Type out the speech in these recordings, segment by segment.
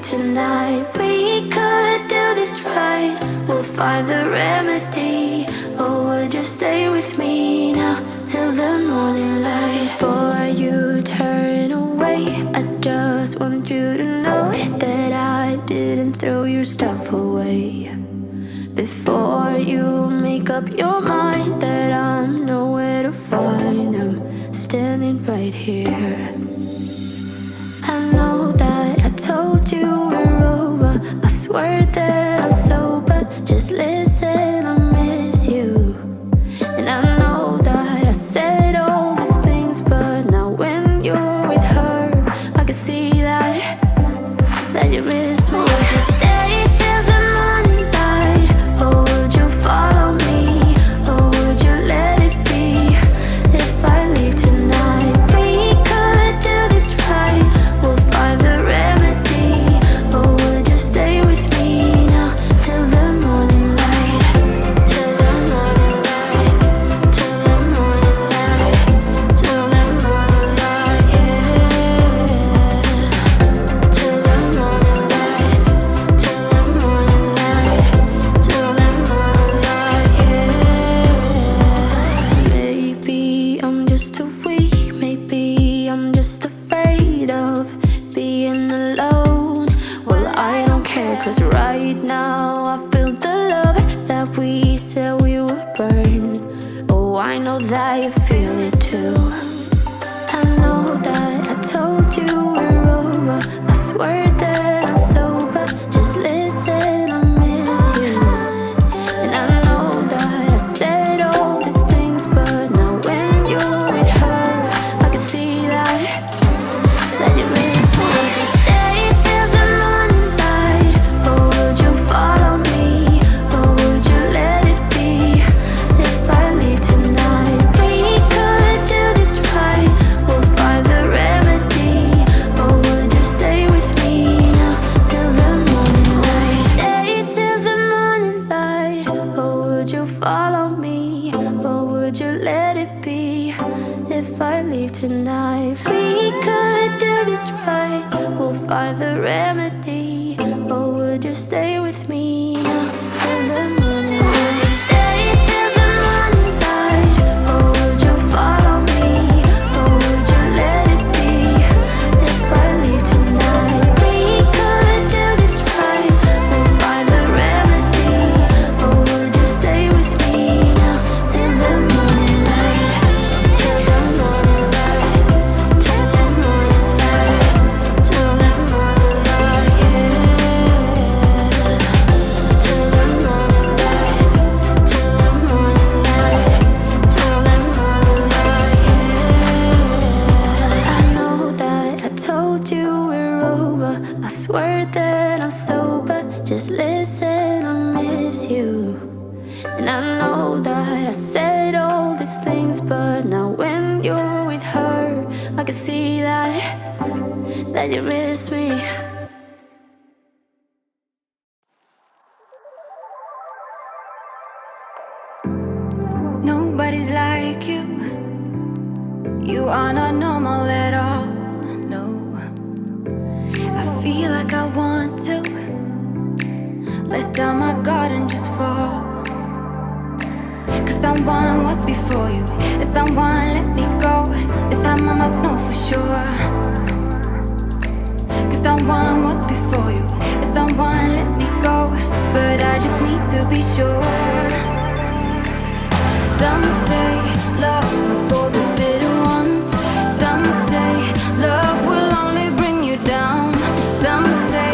tonight. We could do this right. We'll find the remedy. Or would you stay with me now till the morning light? Before you turn away, I just want you to know that I didn't throw your stuff away. Before you make up your mind that I'm nowhere to find, I'm standing right here. I know that I told you we're over. I swear that I'm sober. Just listen, I miss you. And I know that I said all these things, but now when you're with her, I can see that you miss me. Would you stay till the morning light? Or would you follow me? Or would you let it be? If I leave tonight, we could do this right. We'll find the remedy. Or would you stay with me now till the morning light? Till the morning light. Till the morning light. Till the morning light, yeah. Till the morning light. Till the morning light. Till the morning light, yeah. Maybe I'm just too weak. Maybe I'm just afraid of being alone. Well, I don't care, 'cause right now I feel the love that we said we would burn. Oh, I know that you feel it too. I know that I told you we're over. I swear that I'm sober. Just listen, I miss you. And I know that I said all these things, but now when you're with her, I can see that you miss me. Would you stay till the morning light? Or would you follow me? Or would you let it be? If I leave tonight, we could do this right. We'll find the remedy. Or would you stay with me now till the morning light? Stay till the morning light. Or would you follow me? Or would you let it be? If I leave tonight, we could do this right. We'll find the remedy. Or would you stay with me now till the morning light? Would you stay till the morning light? Or would you follow me? Or would you let it be? If I leave tonight, we could do this right. We'll find the remedy. Or would you stay with me now till the morning light? Till the morning light. Till the morning light. Till the morning light, yeah. Till the morning light. Till the morning light. Till the morning light, yeah. I know that I told you we're over. I swear that I'm sober. Just listen, I miss you. And I know that I said all these things, but now when you're with her, I can see that you miss me. Nobody's like you. You are not normal at all, no. I feel like I want to let down my guard and just fall. 'Cause someone was before you, and someone let me go. This time I must know for sure. 'Cause someone was before you, and someone let me go. But I just need to be sure. Some say love's not for the bitter ones. Some say love will only bring you down. Some say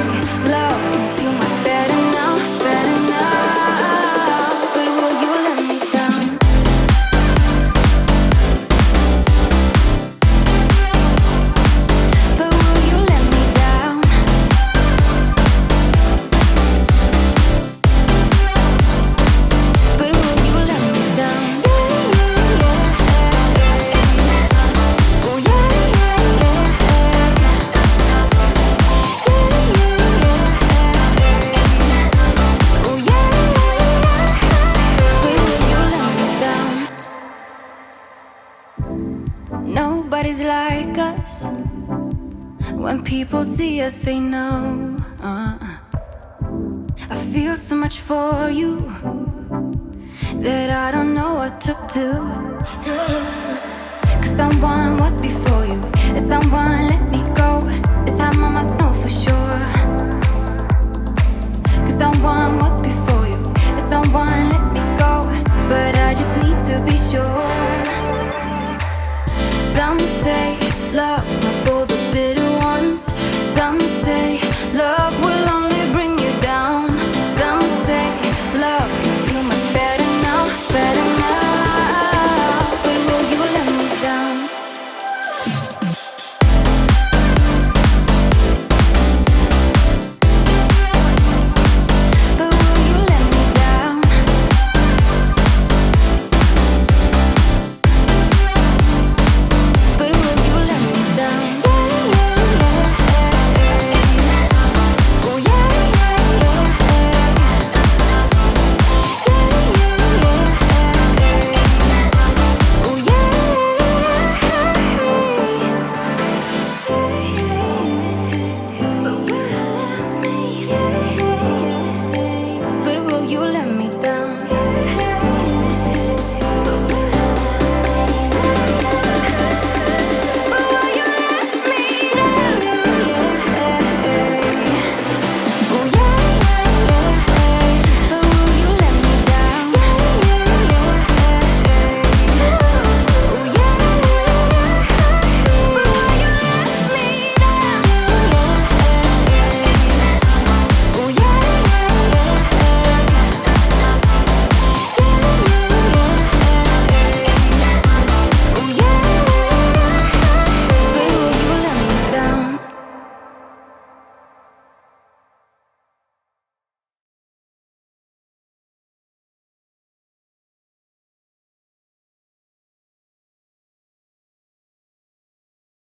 love can feel much better now, better now. But will you let me down? But will you let me down? But will you let me down? Nobody's like us. When people see us, they know. I feel so much for you that I don't know what to do. 'Cause someone was before